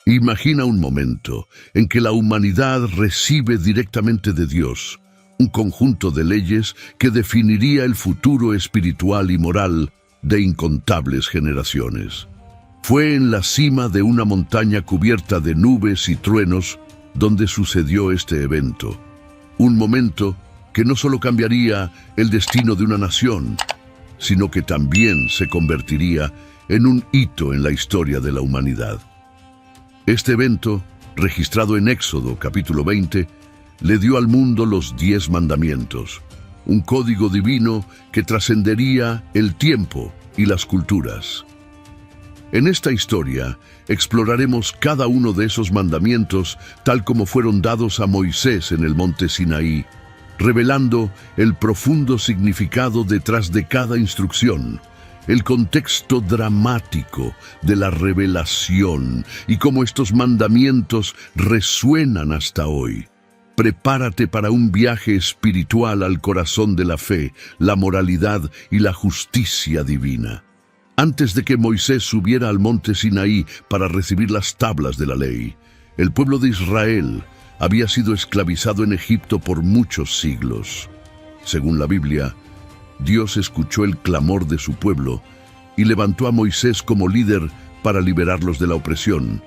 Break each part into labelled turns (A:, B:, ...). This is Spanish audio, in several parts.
A: Imagina un momento en que la humanidad recibe directamente de Dios un conjunto de leyes que definiría el futuro espiritual y moral de incontables generaciones. Fue en la cima de una montaña cubierta de nubes y truenos donde sucedió este evento. Un momento que no solo cambiaría el destino de una nación, sino que también se convertiría en un hito en la historia de la humanidad. Este evento, registrado en Éxodo capítulo 20, le dio al mundo los 10 mandamientos, un código divino que trascendería el tiempo y las culturas. En esta historia exploraremos cada uno de esos mandamientos tal como fueron dados a Moisés en el monte Sinaí, revelando el profundo significado detrás de cada instrucción, el contexto dramático de la revelación y cómo estos mandamientos resuenan hasta hoy. Prepárate para un viaje espiritual al corazón de la fe, la moralidad y la justicia divina. Antes de que Moisés subiera al monte Sinaí para recibir las tablas de la ley, el pueblo de Israel había sido esclavizado en Egipto por muchos siglos. Según la Biblia, Dios escuchó el clamor de su pueblo y levantó a Moisés como líder para liberarlos de la opresión.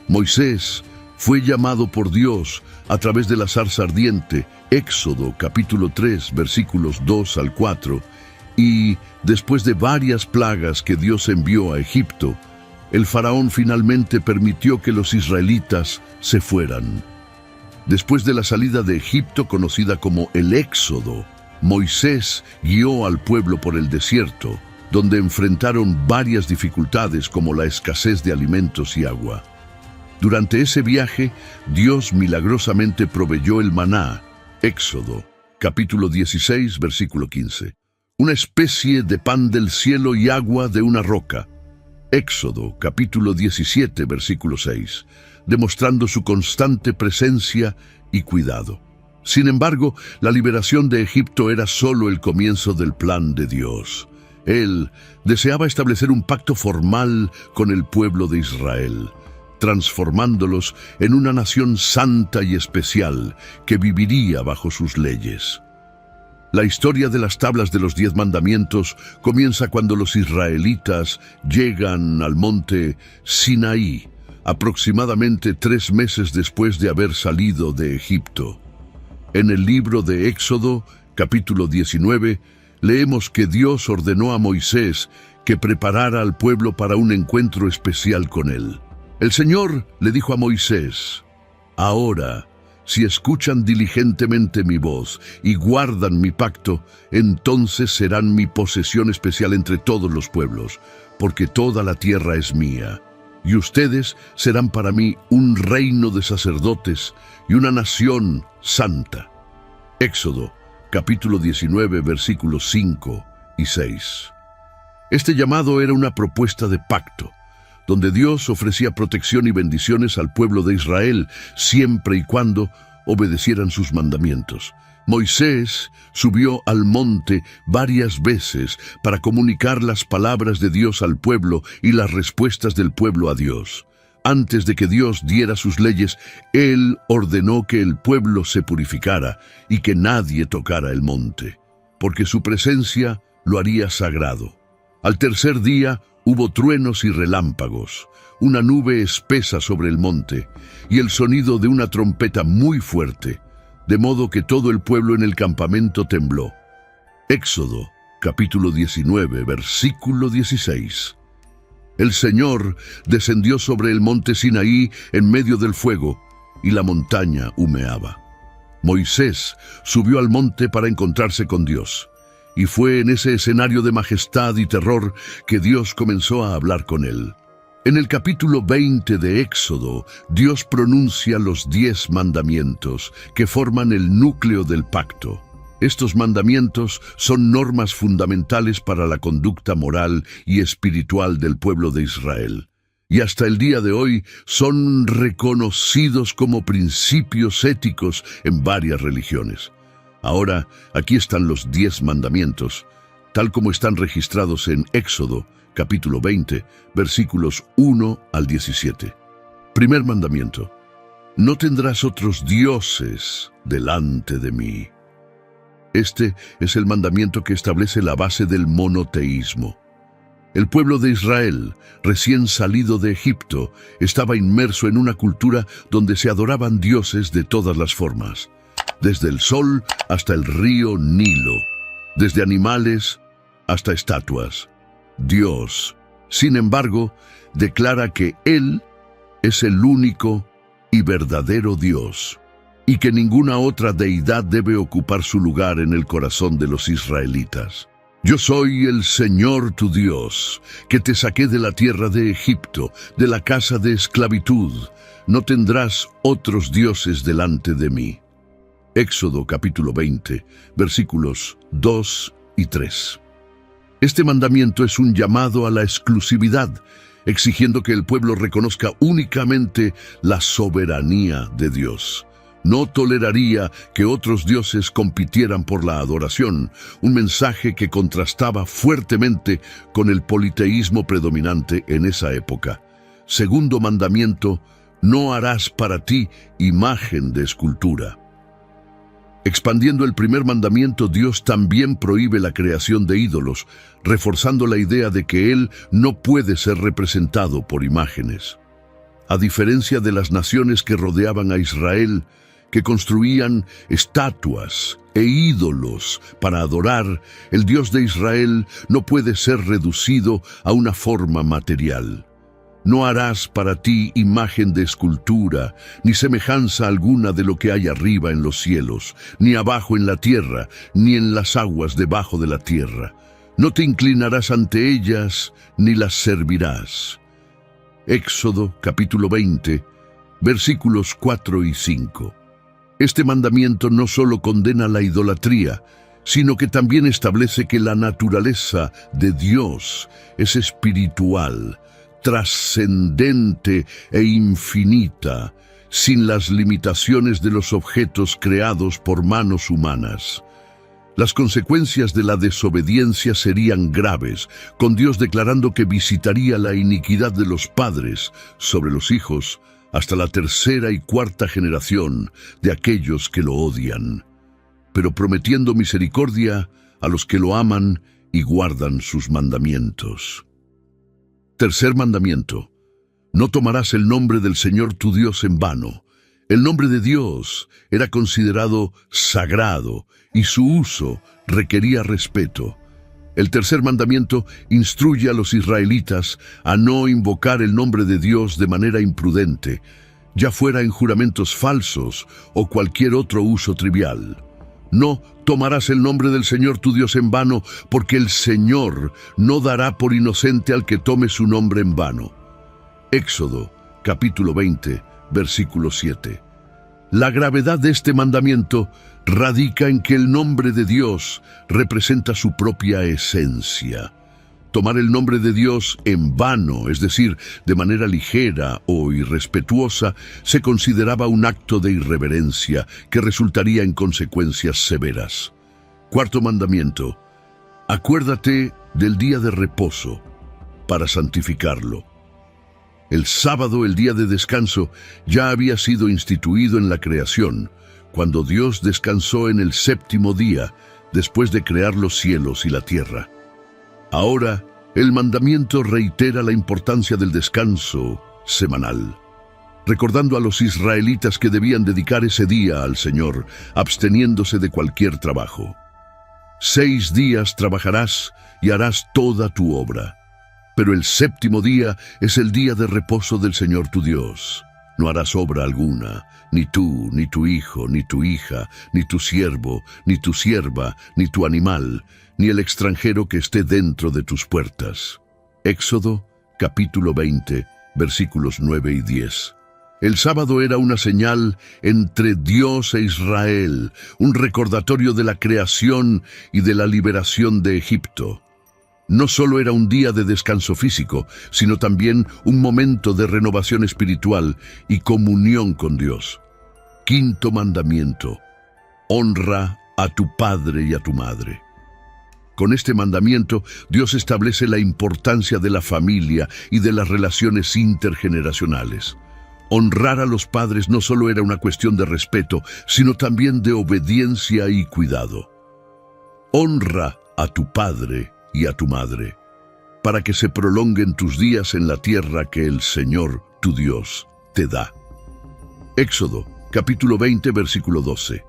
A: Moisés fue llamado por Dios a través de la zarza ardiente, Éxodo capítulo 3, versículos 2 al 4, y después de varias plagas que Dios envió a Egipto, el faraón finalmente permitió que los israelitas se fueran. Después de la salida de Egipto, conocida como el Éxodo, Moisés guió al pueblo por el desierto, donde enfrentaron varias dificultades como la escasez de alimentos y agua. Durante ese viaje, Dios milagrosamente proveyó el maná, Éxodo, capítulo 16, versículo 15. Una especie de pan del cielo y agua de una roca, Éxodo, capítulo 17, versículo 6, demostrando su constante presencia y cuidado. Sin embargo, la liberación de Egipto era solo el comienzo del plan de Dios. Él deseaba establecer un pacto formal con el pueblo de Israel, transformándolos en una nación santa y especial que viviría bajo sus leyes. La historia de las tablas de los 10 mandamientos comienza cuando los israelitas llegan al monte Sinaí, aproximadamente 3 meses después de haber salido de Egipto. En el libro de Éxodo, capítulo 19, leemos que Dios ordenó a Moisés que preparara al pueblo para un encuentro especial con él. El Señor le dijo a Moisés: «Ahora, si escuchan diligentemente mi voz y guardan mi pacto, entonces serán mi posesión especial entre todos los pueblos, porque toda la tierra es mía. Y ustedes serán para mí un reino de sacerdotes y una nación santa». Éxodo, capítulo 19, versículos 5 y 6. Este llamado era una propuesta de pacto, donde Dios ofrecía protección y bendiciones al pueblo de Israel siempre y cuando obedecieran sus mandamientos. Moisés subió al monte varias veces para comunicar las palabras de Dios al pueblo y las respuestas del pueblo a Dios. Antes de que Dios diera sus leyes, Él ordenó que el pueblo se purificara y que nadie tocara el monte, porque su presencia lo haría sagrado. Al tercer día hubo truenos y relámpagos, una nube espesa sobre el monte y el sonido de una trompeta muy fuerte, de modo que todo el pueblo en el campamento tembló. Éxodo, capítulo 19, versículo 16. El Señor descendió sobre el monte Sinaí en medio del fuego, y la montaña humeaba. Moisés subió al monte para encontrarse con Dios, y fue en ese escenario de majestad y terror que Dios comenzó a hablar con él. En el capítulo 20 de Éxodo, Dios pronuncia los 10 mandamientos que forman el núcleo del pacto. Estos mandamientos son normas fundamentales para la conducta moral y espiritual del pueblo de Israel, y hasta el día de hoy son reconocidos como principios éticos en varias religiones. Ahora, aquí están los 10 mandamientos, tal como están registrados en Éxodo, capítulo 20, versículos 1 al 17. Primer mandamiento: no tendrás otros dioses delante de mí. Este es el mandamiento que establece la base del monoteísmo. El pueblo de Israel, recién salido de Egipto, estaba inmerso en una cultura donde se adoraban dioses de todas las formas, desde el sol hasta el río Nilo, desde animales hasta estatuas. Dios, sin embargo, declara que Él es el único y verdadero Dios, y que ninguna otra deidad debe ocupar su lugar en el corazón de los israelitas. Yo soy el Señor tu Dios, que te saqué de la tierra de Egipto, de la casa de esclavitud. No tendrás otros dioses delante de mí. Éxodo capítulo 20, versículos 2 y 3. Este mandamiento es un llamado a la exclusividad, exigiendo que el pueblo reconozca únicamente la soberanía de Dios. No toleraría que otros dioses compitieran por la adoración, un mensaje que contrastaba fuertemente con el politeísmo predominante en esa época. Segundo mandamiento: no harás para ti imagen de escultura. Expandiendo el primer mandamiento, Dios también prohíbe la creación de ídolos, reforzando la idea de que Él no puede ser representado por imágenes. A diferencia de las naciones que rodeaban a Israel, que construían estatuas e ídolos para adorar, el Dios de Israel no puede ser reducido a una forma material. No harás para ti imagen de escultura, ni semejanza alguna de lo que hay arriba en los cielos, ni abajo en la tierra, ni en las aguas debajo de la tierra. No te inclinarás ante ellas, ni las servirás. Éxodo capítulo 20, versículos 4 y 5. Este mandamiento no solo condena la idolatría, sino que también establece que la naturaleza de Dios es espiritual, trascendente e infinita, sin las limitaciones de los objetos creados por manos humanas. Las consecuencias de la desobediencia serían graves, con Dios declarando que visitaría la iniquidad de los padres sobre los hijos hasta la tercera y cuarta generación de aquellos que lo odian, pero prometiendo misericordia a los que lo aman y guardan sus mandamientos. Tercer mandamiento: no tomarás el nombre del Señor tu Dios en vano. El nombre de Dios era considerado sagrado y su uso requería respeto. El tercer mandamiento instruye a los israelitas a no invocar el nombre de Dios de manera imprudente, ya fuera en juramentos falsos o cualquier otro uso trivial. No tomarás el nombre del Señor tu Dios en vano, porque el Señor no dará por inocente al que tome su nombre en vano. Éxodo capítulo 20, versículo 7. La gravedad de este mandamiento radica en que el nombre de Dios representa su propia esencia. Tomar el nombre de Dios en vano, es decir, de manera ligera o irrespetuosa, se consideraba un acto de irreverencia que resultaría en consecuencias severas. Cuarto mandamiento: acuérdate del día de reposo para santificarlo. El sábado, el día de descanso, ya había sido instituido en la creación, cuando Dios descansó en el séptimo día, después de crear los cielos y la tierra. Ahora, el mandamiento reitera la importancia del descanso semanal, recordando a los israelitas que debían dedicar ese día al Señor, absteniéndose de cualquier trabajo. 6 días trabajarás y harás toda tu obra, pero el séptimo día es el día de reposo del Señor tu Dios. No harás obra alguna, ni tú, ni tu hijo, ni tu hija, ni tu siervo, ni tu sierva, ni tu animal, ni el extranjero que esté dentro de tus puertas. Éxodo capítulo 20, versículos 9 y 10. El sábado era una señal entre Dios e Israel, un recordatorio de la creación y de la liberación de Egipto. No solo era un día de descanso físico, sino también un momento de renovación espiritual y comunión con Dios. Quinto mandamiento: honra a tu padre y a tu madre. Con este mandamiento, Dios establece la importancia de la familia y de las relaciones intergeneracionales. Honrar a los padres no solo era una cuestión de respeto, sino también de obediencia y cuidado. Honra a tu padre y a tu madre, para que se prolonguen tus días en la tierra que el Señor, tu Dios, te da. Éxodo, capítulo 20, versículo 12.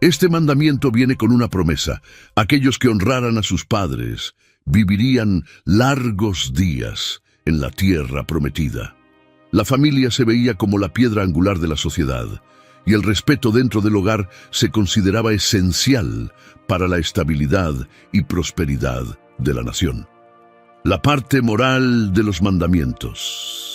A: Este mandamiento viene con una promesa. Aquellos que honraran a sus padres vivirían largos días en la tierra prometida. La familia se veía como la piedra angular de la sociedad, y el respeto dentro del hogar se consideraba esencial para la estabilidad y prosperidad de la nación. La parte moral de los mandamientos.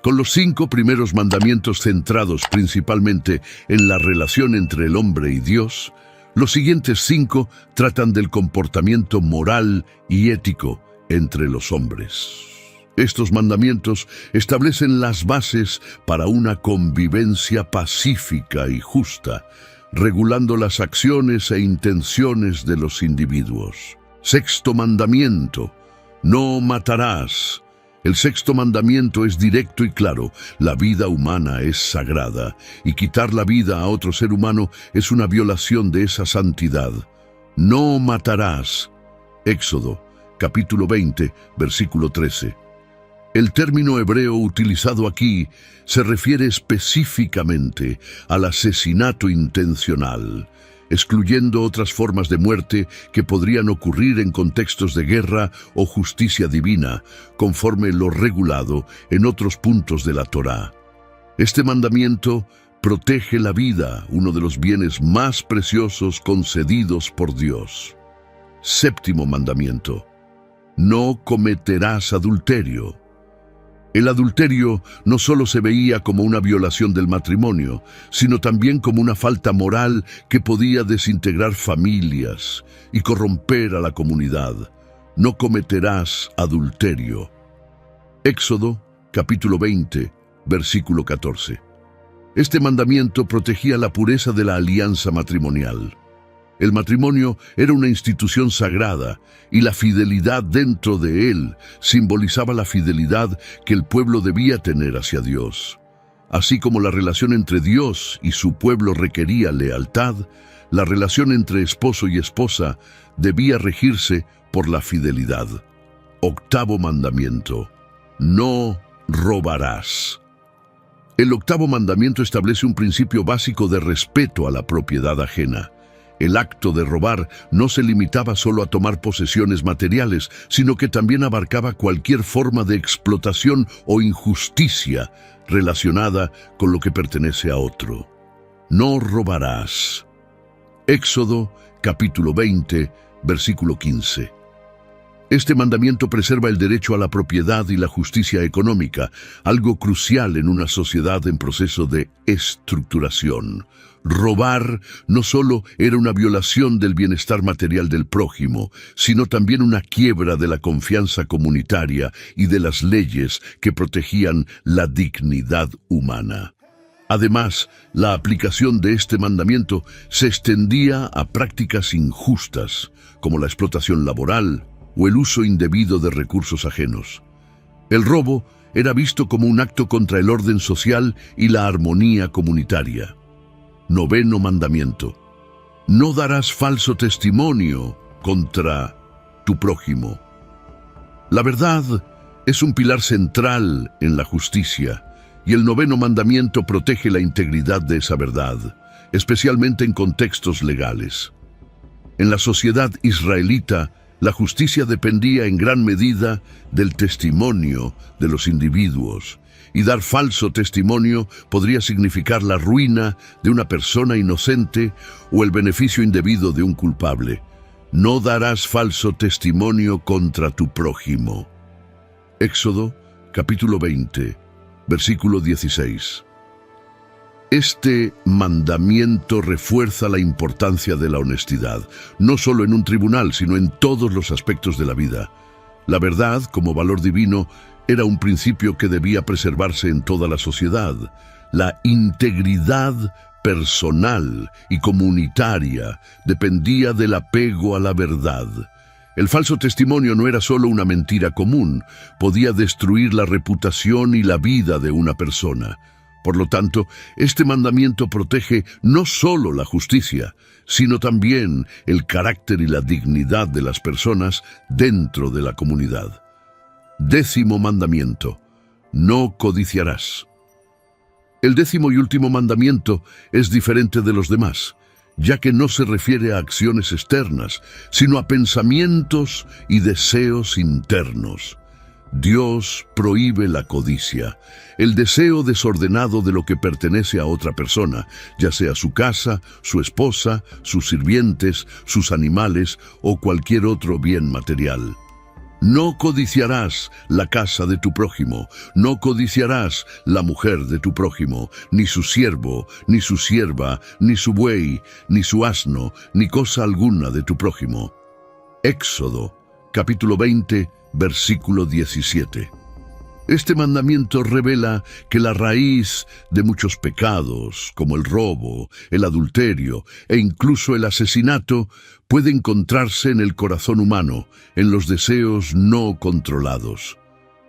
A: Con los 5 primeros mandamientos centrados principalmente en la relación entre el hombre y Dios, los siguientes 5 tratan del comportamiento moral y ético entre los hombres. Estos mandamientos establecen las bases para una convivencia pacífica y justa, regulando las acciones e intenciones de los individuos. Sexto mandamiento: no matarás. El sexto mandamiento es directo y claro. La vida humana es sagrada, y quitar la vida a otro ser humano es una violación de esa santidad. No matarás. Éxodo, capítulo 20, versículo 13. El término hebreo utilizado aquí se refiere específicamente al asesinato intencional, excluyendo otras formas de muerte que podrían ocurrir en contextos de guerra o justicia divina, conforme lo regulado en otros puntos de la Torá. Este mandamiento protege la vida, uno de los bienes más preciosos concedidos por Dios. Séptimo mandamiento: no cometerás adulterio. El adulterio no solo se veía como una violación del matrimonio, sino también como una falta moral que podía desintegrar familias y corromper a la comunidad. No cometerás adulterio. Éxodo, capítulo 20, versículo 14. Este mandamiento protegía la pureza de la alianza matrimonial. El matrimonio era una institución sagrada y la fidelidad dentro de él simbolizaba la fidelidad que el pueblo debía tener hacia Dios. Así como la relación entre Dios y su pueblo requería lealtad, la relación entre esposo y esposa debía regirse por la fidelidad. Octavo mandamiento: no robarás. El octavo mandamiento establece un principio básico de respeto a la propiedad ajena. El acto de robar no se limitaba solo a tomar posesiones materiales, sino que también abarcaba cualquier forma de explotación o injusticia relacionada con lo que pertenece a otro. No robarás. Éxodo, capítulo 20, versículo 15. Este mandamiento preserva el derecho a la propiedad y la justicia económica, algo crucial en una sociedad en proceso de estructuración. Robar no solo era una violación del bienestar material del prójimo, sino también una quiebra de la confianza comunitaria y de las leyes que protegían la dignidad humana. Además, la aplicación de este mandamiento se extendía a prácticas injustas, como la explotación laboral o el uso indebido de recursos ajenos. El robo era visto como un acto contra el orden social y la armonía comunitaria. Noveno mandamiento: no darás falso testimonio contra tu prójimo. La verdad es un pilar central en la justicia, y el noveno mandamiento protege la integridad de esa verdad, especialmente en contextos legales. En la sociedad israelita, la justicia dependía en gran medida del testimonio de los individuos, y dar falso testimonio podría significar la ruina de una persona inocente o el beneficio indebido de un culpable. No darás falso testimonio contra tu prójimo. Éxodo, capítulo 20, versículo 16. Este mandamiento refuerza la importancia de la honestidad, no solo en un tribunal, sino en todos los aspectos de la vida. La verdad, como valor divino, era un principio que debía preservarse en toda la sociedad. La integridad personal y comunitaria dependía del apego a la verdad. El falso testimonio no era solo una mentira común, podía destruir la reputación y la vida de una persona. Por lo tanto, este mandamiento protege no solo la justicia, sino también el carácter y la dignidad de las personas dentro de la comunidad. 10º mandamiento: no codiciarás. El 10º y último mandamiento es diferente de los demás, ya que no se refiere a acciones externas, sino a pensamientos y deseos internos. Dios prohíbe la codicia, el deseo desordenado de lo que pertenece a otra persona, ya sea su casa, su esposa, sus sirvientes, sus animales o cualquier otro bien material. No codiciarás la casa de tu prójimo, no codiciarás la mujer de tu prójimo, ni su siervo, ni su sierva, ni su buey, ni su asno, ni cosa alguna de tu prójimo. Éxodo, capítulo 20, versículo 17. Este mandamiento revela que la raíz de muchos pecados, como el robo, el adulterio e incluso el asesinato, puede encontrarse en el corazón humano, en los deseos no controlados.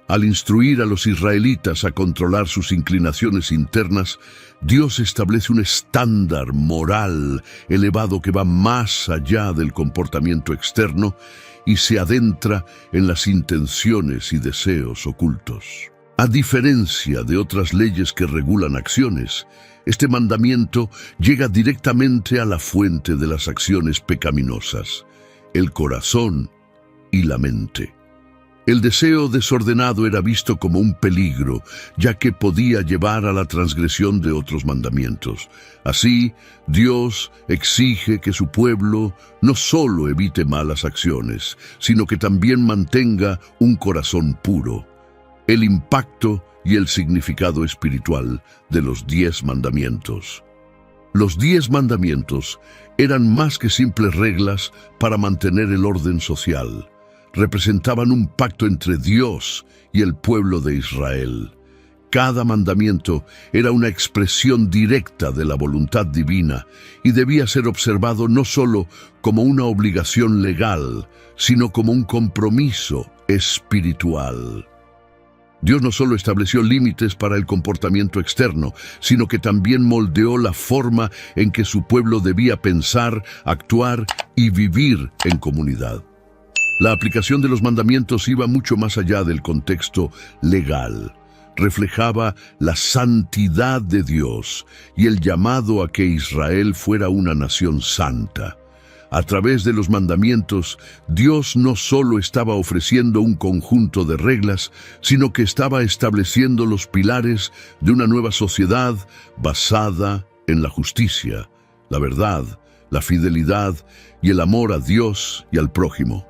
A: Al instruir a los israelitas a controlar sus inclinaciones internas, Dios establece un estándar moral elevado que va más allá del comportamiento externo y se adentra en las intenciones y deseos ocultos. A diferencia de otras leyes que regulan acciones, este mandamiento llega directamente a la fuente de las acciones pecaminosas, el corazón y la mente. El deseo desordenado era visto como un peligro, ya que podía llevar a la transgresión de otros mandamientos. Así, Dios exige que su pueblo no solo evite malas acciones, sino que también mantenga un corazón puro. El impacto y el significado espiritual de los 10 mandamientos. Los 10 mandamientos eran más que simples reglas para mantener el orden social. Representaban un pacto entre Dios y el pueblo de Israel. Cada mandamiento era una expresión directa de la voluntad divina y debía ser observado no solo como una obligación legal, sino como un compromiso espiritual. Dios no solo estableció límites para el comportamiento externo, sino que también moldeó la forma en que su pueblo debía pensar, actuar y vivir en comunidad. La aplicación de los mandamientos iba mucho más allá del contexto legal. Reflejaba la santidad de Dios y el llamado a que Israel fuera una nación santa. A través de los mandamientos, Dios no solo estaba ofreciendo un conjunto de reglas, sino que estaba estableciendo los pilares de una nueva sociedad basada en la justicia, la verdad, la fidelidad y el amor a Dios y al prójimo.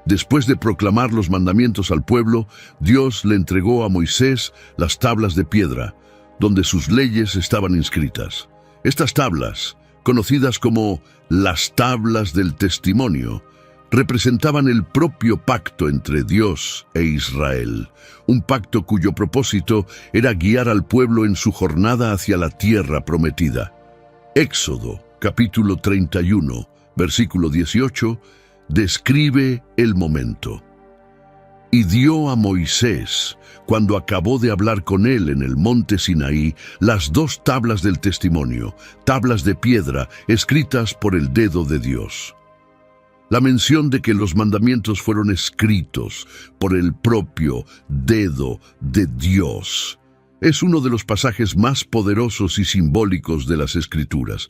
A: Después de proclamar los mandamientos al pueblo, Dios le entregó a Moisés las tablas de piedra, donde sus leyes estaban inscritas. Estas tablas, conocidas como las tablas del testimonio, representaban el propio pacto entre Dios e Israel, un pacto cuyo propósito era guiar al pueblo en su jornada hacia la tierra prometida. Éxodo, capítulo 31, versículo 18, describe el momento. Y dio a Moisés, cuando acabó de hablar con él en el monte Sinaí, las 2 tablas del testimonio, tablas de piedra, escritas por el dedo de Dios. La mención de que los mandamientos fueron escritos por el propio dedo de Dios es uno de los pasajes más poderosos y simbólicos de las Escrituras.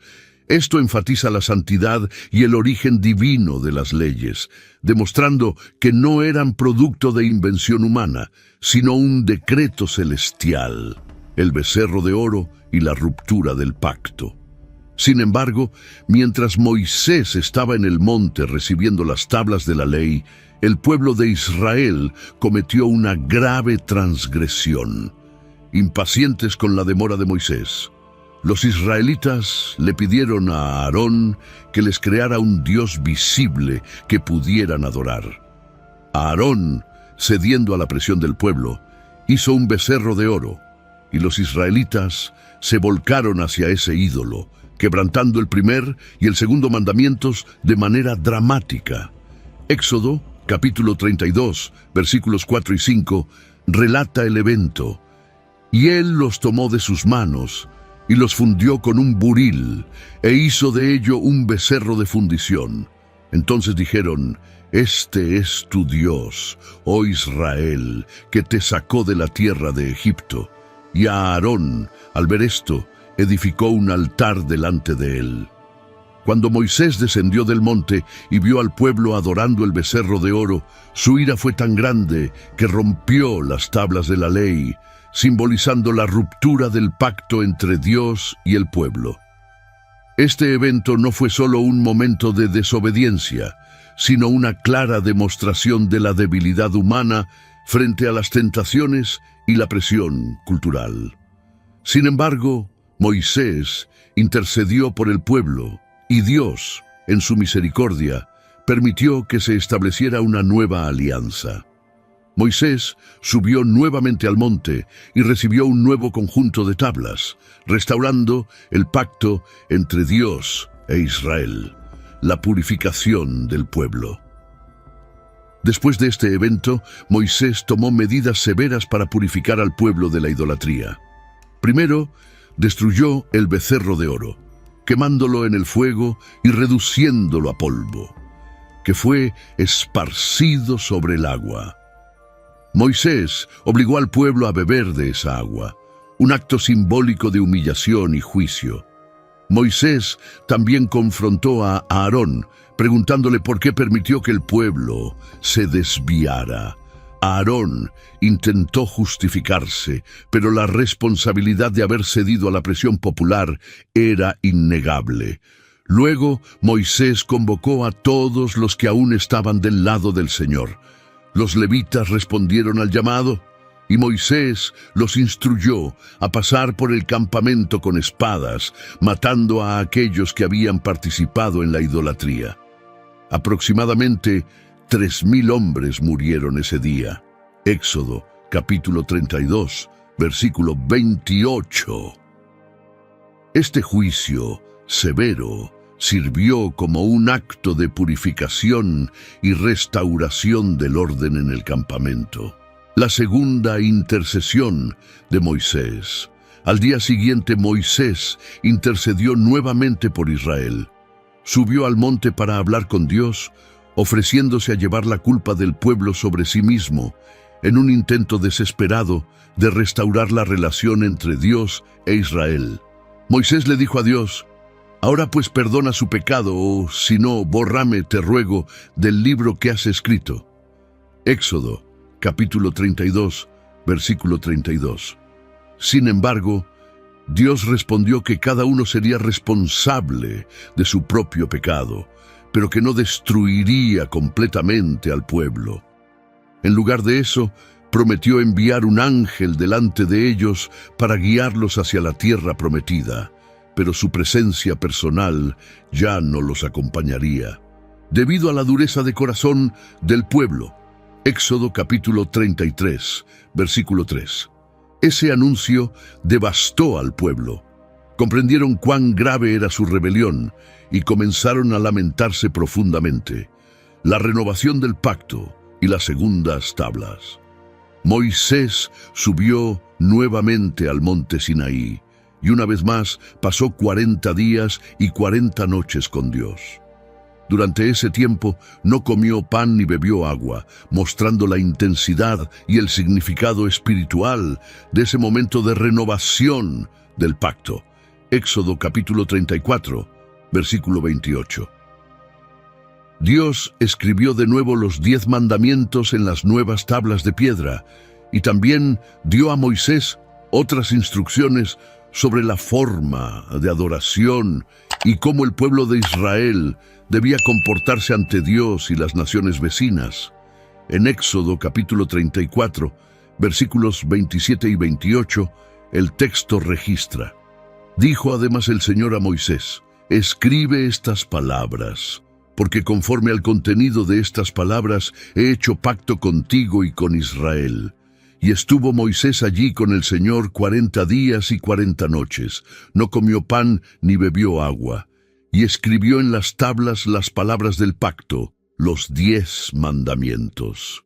A: Esto enfatiza la santidad y el origen divino de las leyes, demostrando que no eran producto de invención humana, sino un decreto celestial, el becerro de oro y la ruptura del pacto. Sin embargo, mientras Moisés estaba en el monte recibiendo las tablas de la ley, el pueblo de Israel cometió una grave transgresión. Impacientes con la demora de Moisés, los israelitas le pidieron a Aarón que les creara un Dios visible que pudieran adorar. Aarón, cediendo a la presión del pueblo, hizo un becerro de oro, y los israelitas se volcaron hacia ese ídolo, quebrantando el primer y el segundo mandamientos de manera dramática. Éxodo, capítulo 32, versículos 4 y 5, relata el evento. Y él los tomó de sus manos, y los fundió con un buril, e hizo de ello un becerro de fundición. Entonces dijeron: Este es tu Dios, oh Israel, que te sacó de la tierra de Egipto. Y a Aarón, al ver esto, edificó un altar delante de él. Cuando Moisés descendió del monte y vio al pueblo adorando el becerro de oro, su ira fue tan grande que rompió las tablas de la ley, simbolizando la ruptura del pacto entre Dios y el pueblo. Este evento no fue solo un momento de desobediencia, sino una clara demostración de la debilidad humana frente a las tentaciones y la presión cultural. Sin embargo, Moisés intercedió por el pueblo, y Dios, en su misericordia, permitió que se estableciera una nueva alianza. Moisés subió nuevamente al monte y recibió un nuevo conjunto de tablas, restaurando el pacto entre Dios e Israel, la purificación del pueblo. Después de este evento, Moisés tomó medidas severas para purificar al pueblo de la idolatría. Primero, destruyó el becerro de oro, quemándolo en el fuego y reduciéndolo a polvo, que fue esparcido sobre el agua. Moisés obligó al pueblo a beber de esa agua, un acto simbólico de humillación y juicio. Moisés también confrontó a Aarón, preguntándole por qué permitió que el pueblo se desviara. Aarón intentó justificarse, pero la responsabilidad de haber cedido a la presión popular era innegable. Luego, Moisés convocó a todos los que aún estaban del lado del Señor. Los levitas respondieron al llamado, y Moisés los instruyó a pasar por el campamento con espadas, matando a aquellos que habían participado en la idolatría. Aproximadamente 3,000 hombres murieron ese día. Éxodo, capítulo 32, versículo 28. Este juicio severo sirvió como un acto de purificación y restauración del orden en el campamento. La segunda intercesión de Moisés. Al día siguiente, Moisés intercedió nuevamente por Israel. Subió al monte para hablar con Dios, ofreciéndose a llevar la culpa del pueblo sobre sí mismo, en un intento desesperado de restaurar la relación entre Dios e Israel. Moisés le dijo a Dios: Ahora pues perdona su pecado, o si no, bórrame, te ruego, del libro que has escrito. Éxodo, capítulo 32, versículo 32. Sin embargo, Dios respondió que cada uno sería responsable de su propio pecado, pero que no destruiría completamente al pueblo. En lugar de eso, prometió enviar un ángel delante de ellos para guiarlos hacia la tierra prometida, pero su presencia personal ya no los acompañaría, debido a la dureza de corazón del pueblo. Éxodo capítulo 33, versículo 3. Ese anuncio devastó al pueblo. Comprendieron cuán grave era su rebelión y comenzaron a lamentarse profundamente. La renovación del pacto y las segundas tablas. Moisés subió nuevamente al monte Sinaí y una vez más pasó 40 días y 40 noches con Dios. Durante ese tiempo no comió pan ni bebió agua, mostrando la intensidad y el significado espiritual de ese momento de renovación del pacto. Éxodo capítulo 34, versículo 28. Dios escribió de nuevo los 10 mandamientos en las nuevas tablas de piedra y también dio a Moisés otras instrucciones sobre la forma de adoración y cómo el pueblo de Israel debía comportarse ante Dios y las naciones vecinas. En Éxodo capítulo 34, versículos 27 y 28, el texto registra: Dijo además el Señor a Moisés: Escribe estas palabras, porque conforme al contenido de estas palabras he hecho pacto contigo y con Israel. Y estuvo Moisés allí con el Señor 40 días y 40 noches. No comió pan ni bebió agua. Y escribió en las tablas las palabras del pacto, los 10 mandamientos.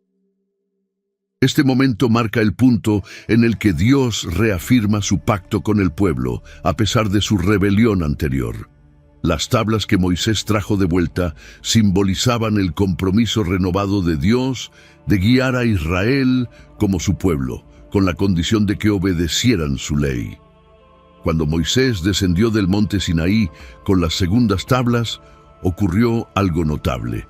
A: Este momento marca el punto en el que Dios reafirma su pacto con el pueblo, a pesar de su rebelión anterior. Las tablas que Moisés trajo de vuelta simbolizaban el compromiso renovado de Dios de guiar a Israel como su pueblo, con la condición de que obedecieran su ley. Cuando Moisés descendió del monte Sinaí con las segundas tablas, ocurrió algo notable.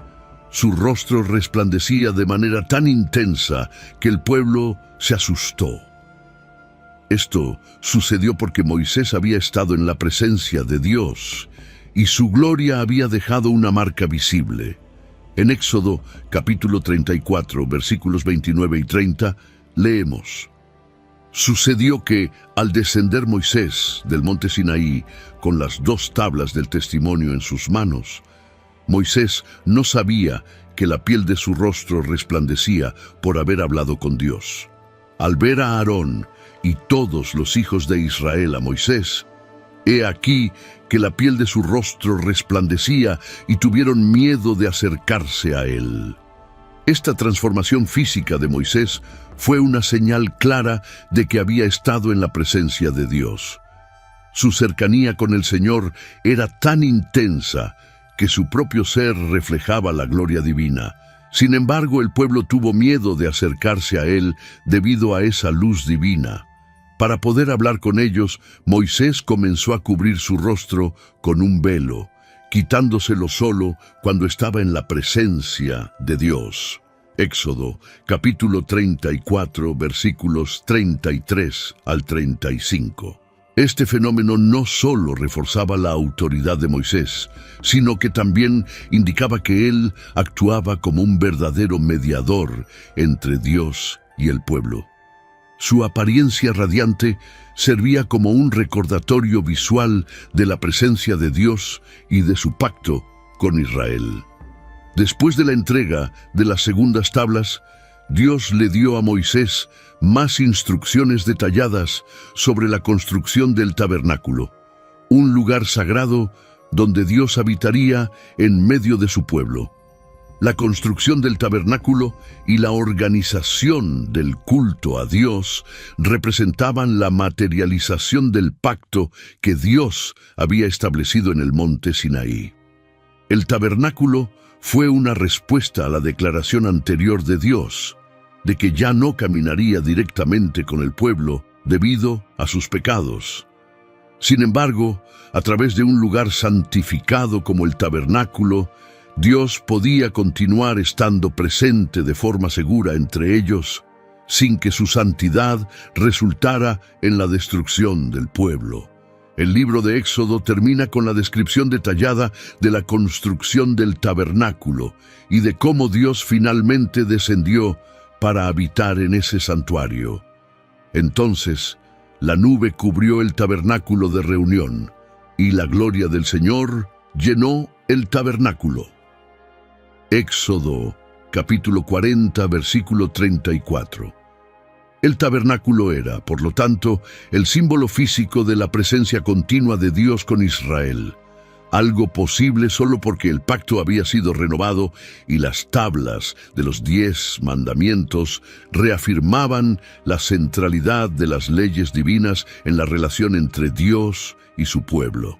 A: Su rostro resplandecía de manera tan intensa que el pueblo se asustó. Esto sucedió porque Moisés había estado en la presencia de Dios y su gloria había dejado una marca visible. En Éxodo capítulo 34, versículos 29 y 30, leemos: Sucedió que, al descender Moisés del monte Sinaí con las 2 tablas del testimonio en sus manos, Moisés no sabía que la piel de su rostro resplandecía por haber hablado con Dios. Al ver a Aarón y todos los hijos de Israel a Moisés, he aquí que la piel de su rostro resplandecía y tuvieron miedo de acercarse a él. Esta transformación física de Moisés fue una señal clara de que había estado en la presencia de Dios. Su cercanía con el Señor era tan intensa que su propio ser reflejaba la gloria divina. Sin embargo, el pueblo tuvo miedo de acercarse a él debido a esa luz divina. Para poder hablar con ellos, Moisés comenzó a cubrir su rostro con un velo, quitándoselo solo cuando estaba en la presencia de Dios. Éxodo, capítulo 34, versículos 33 al 35. Este fenómeno no solo reforzaba la autoridad de Moisés, sino que también indicaba que él actuaba como un verdadero mediador entre Dios y el pueblo. Su apariencia radiante servía como un recordatorio visual de la presencia de Dios y de su pacto con Israel. Después de la entrega de las segundas tablas, Dios le dio a Moisés más instrucciones detalladas sobre la construcción del tabernáculo, un lugar sagrado donde Dios habitaría en medio de su pueblo. La construcción del tabernáculo y la organización del culto a Dios representaban la materialización del pacto que Dios había establecido en el monte Sinaí. El tabernáculo fue una respuesta a la declaración anterior de Dios, de que ya no caminaría directamente con el pueblo debido a sus pecados. Sin embargo, a través de un lugar santificado como el tabernáculo, Dios podía continuar estando presente de forma segura entre ellos, sin que su santidad resultara en la destrucción del pueblo. El libro de Éxodo termina con la descripción detallada de la construcción del tabernáculo y de cómo Dios finalmente descendió para habitar en ese santuario. Entonces, la nube cubrió el tabernáculo de reunión, y la gloria del Señor llenó el tabernáculo. Éxodo, capítulo 40, versículo 34. El tabernáculo era, por lo tanto, el símbolo físico de la presencia continua de Dios con Israel, algo posible solo porque el pacto había sido renovado y las tablas de los 10 mandamientos reafirmaban la centralidad de las leyes divinas en la relación entre Dios y su pueblo.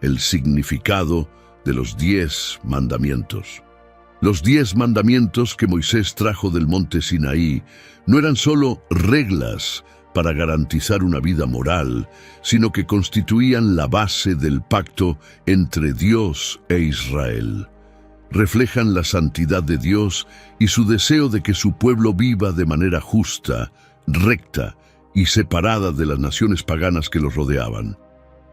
A: El significado de los 10 mandamientos. Los 10 mandamientos que Moisés trajo del monte Sinaí no eran solo reglas para garantizar una vida moral, sino que constituían la base del pacto entre Dios e Israel. Reflejan la santidad de Dios y su deseo de que su pueblo viva de manera justa, recta y separada de las naciones paganas que los rodeaban.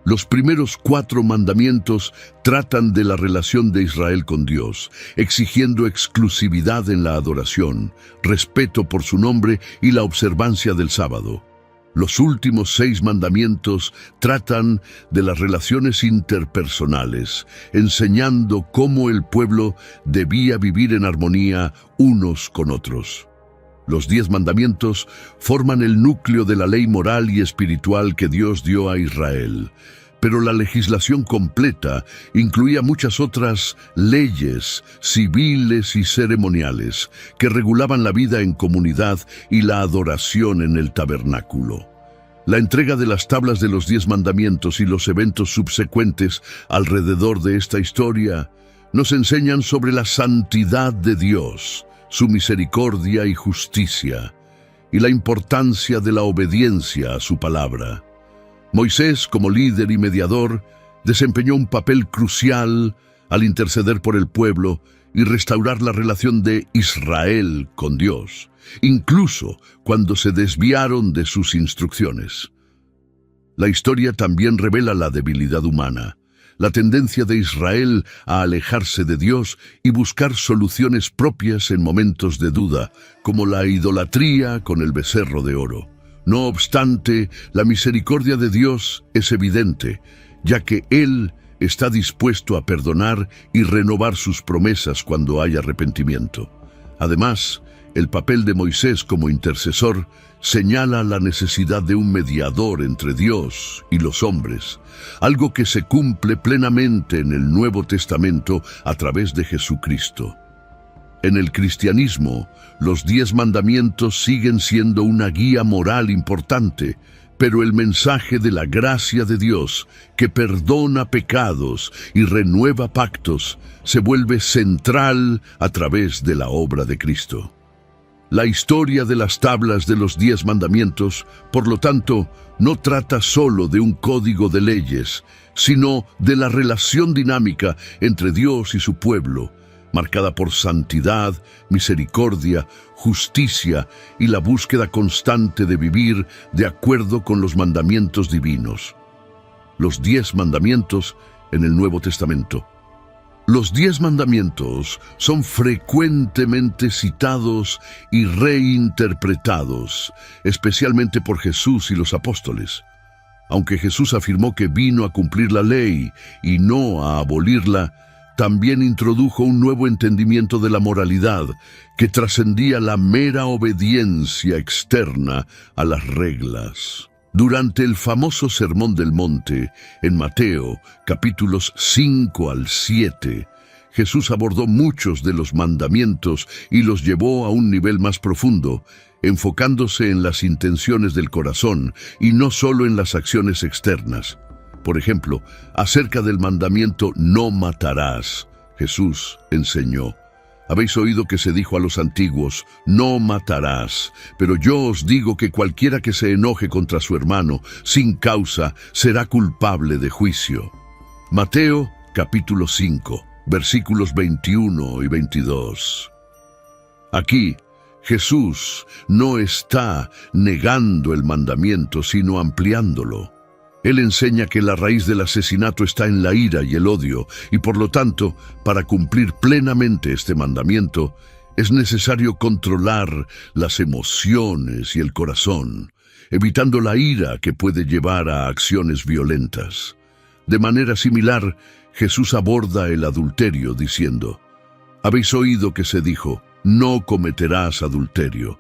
A: Los primeros 4 mandamientos tratan de la relación de Israel con Dios, exigiendo exclusividad en la adoración, respeto por su nombre y la observancia del sábado. Los últimos 6 mandamientos tratan de las relaciones interpersonales, enseñando cómo el pueblo debía vivir en armonía unos con otros. Los 10 mandamientos forman el núcleo de la ley moral y espiritual que Dios dio a Israel, pero la legislación completa incluía muchas otras leyes civiles y ceremoniales que regulaban la vida en comunidad y la adoración en el tabernáculo. La entrega de las tablas de los 10 mandamientos y los eventos subsecuentes alrededor de esta historia nos enseñan sobre la santidad de Dios, su misericordia y justicia, y la importancia de la obediencia a su palabra. Moisés, como líder y mediador, desempeñó un papel crucial al interceder por el pueblo y restaurar la relación de Israel con Dios, incluso cuando se desviaron de sus instrucciones. La historia también revela la debilidad humana, la tendencia de Israel a alejarse de Dios y buscar soluciones propias en momentos de duda, como la idolatría con el becerro de oro. No obstante, la misericordia de Dios es evidente, ya que Él está dispuesto a perdonar y renovar sus promesas cuando hay arrepentimiento. Además, el papel de Moisés como intercesor señala la necesidad de un mediador entre Dios y los hombres, algo que se cumple plenamente en el Nuevo Testamento a través de Jesucristo. En el cristianismo, los 10 mandamientos siguen siendo una guía moral importante, pero el mensaje de la gracia de Dios, que perdona pecados y renueva pactos, se vuelve central a través de la obra de Cristo. La historia de las tablas de los 10 mandamientos, por lo tanto, no trata solo de un código de leyes, sino de la relación dinámica entre Dios y su pueblo, marcada por santidad, misericordia, justicia y la búsqueda constante de vivir de acuerdo con los mandamientos divinos. Los 10 mandamientos en el Nuevo Testamento. Los 10 mandamientos son frecuentemente citados y reinterpretados, especialmente por Jesús y los apóstoles. Aunque Jesús afirmó que vino a cumplir la ley y no a abolirla, también introdujo un nuevo entendimiento de la moralidad que trascendía la mera obediencia externa a las reglas. Durante el famoso Sermón del Monte, en Mateo, capítulos 5 al 7, Jesús abordó muchos de los mandamientos y los llevó a un nivel más profundo, enfocándose en las intenciones del corazón y no solo en las acciones externas. Por ejemplo, acerca del mandamiento «No matarás», Jesús enseñó: «Habéis oído que se dijo a los antiguos, no matarás, pero yo os digo que cualquiera que se enoje contra su hermano, sin causa, será culpable de juicio». Mateo, capítulo 5, versículos 21 y 22. Aquí, Jesús no está negando el mandamiento, sino ampliándolo. Él enseña que la raíz del asesinato está en la ira y el odio, y por lo tanto, para cumplir plenamente este mandamiento, es necesario controlar las emociones y el corazón, evitando la ira que puede llevar a acciones violentas. De manera similar, Jesús aborda el adulterio diciendo: «Habéis oído que se dijo, no cometerás adulterio.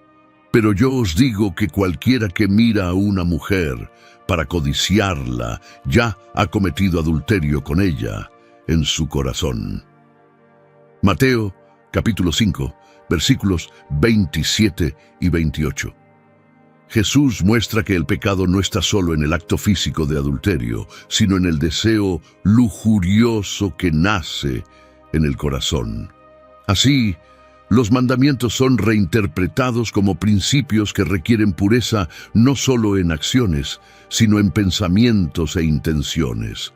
A: Pero yo os digo que cualquiera que mira a una mujer para codiciarla, ya ha cometido adulterio con ella en su corazón». Mateo, capítulo 5, versículos 27 y 28. Jesús muestra que el pecado no está solo en el acto físico de adulterio, sino en el deseo lujurioso que nace en el corazón. Así, los mandamientos son reinterpretados como principios que requieren pureza no solo en acciones, sino en pensamientos e intenciones.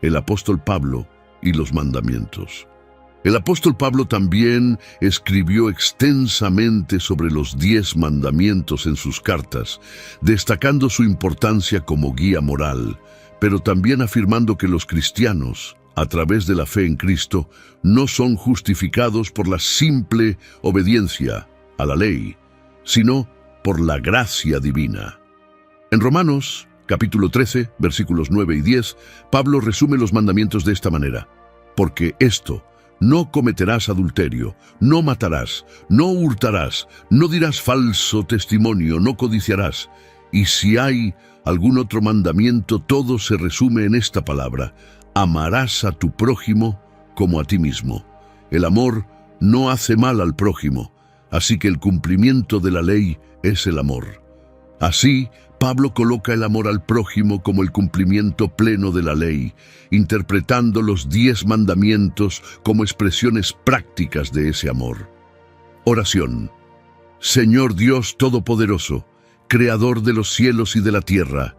A: El apóstol Pablo y los mandamientos. El apóstol Pablo también escribió extensamente sobre los 10 mandamientos en sus cartas, destacando su importancia como guía moral, pero también afirmando que los cristianos, a través de la fe en Cristo, no son justificados por la simple obediencia a la ley, sino por la gracia divina. En Romanos, capítulo 13, versículos 9 y 10, Pablo resume los mandamientos de esta manera: «Porque esto, no cometerás adulterio, no matarás, no hurtarás, no dirás falso testimonio, no codiciarás, y si hay algún otro mandamiento, todo se resume en esta palabra: amarás a tu prójimo como a ti mismo. El amor no hace mal al prójimo, así que el cumplimiento de la ley es el amor. Así, Pablo coloca el amor al prójimo como el cumplimiento pleno de la ley, interpretando los 10 mandamientos como expresiones prácticas de ese amor. Oración. Señor Dios Todopoderoso, Creador de los cielos y de la tierra,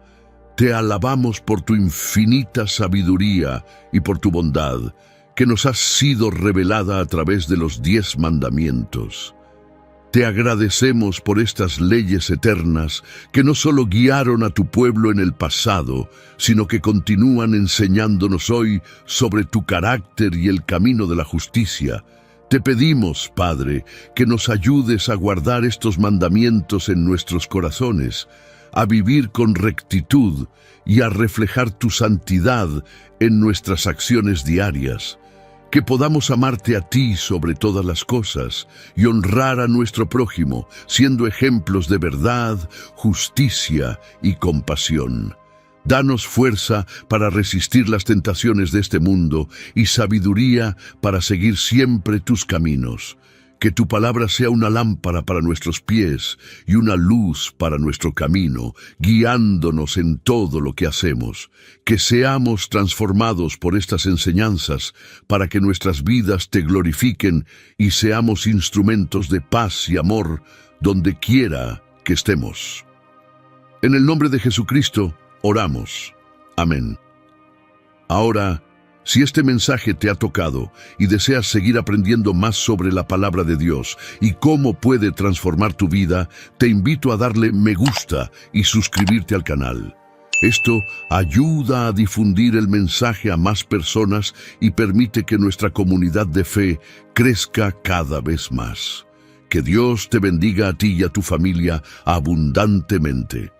A: te alabamos por tu infinita sabiduría y por tu bondad, que nos has sido revelada a través de los 10 mandamientos. Te agradecemos por estas leyes eternas que no solo guiaron a tu pueblo en el pasado, sino que continúan enseñándonos hoy sobre tu carácter y el camino de la justicia. Te pedimos, Padre, que nos ayudes a guardar estos mandamientos en nuestros corazones, a vivir con rectitud y a reflejar tu santidad en nuestras acciones diarias. Que podamos amarte a ti sobre todas las cosas y honrar a nuestro prójimo, siendo ejemplos de verdad, justicia y compasión. Danos fuerza para resistir las tentaciones de este mundo y sabiduría para seguir siempre tus caminos. Que tu palabra sea una lámpara para nuestros pies y una luz para nuestro camino, guiándonos en todo lo que hacemos. Que seamos transformados por estas enseñanzas para que nuestras vidas te glorifiquen y seamos instrumentos de paz y amor donde quiera que estemos. En el nombre de Jesucristo oramos. Amén. Ahora, si este mensaje te ha tocado y deseas seguir aprendiendo más sobre la palabra de Dios y cómo puede transformar tu vida, te invito a darle me gusta y suscribirte al canal. Esto ayuda a difundir el mensaje a más personas y permite que nuestra comunidad de fe crezca cada vez más. Que Dios te bendiga a ti y a tu familia abundantemente.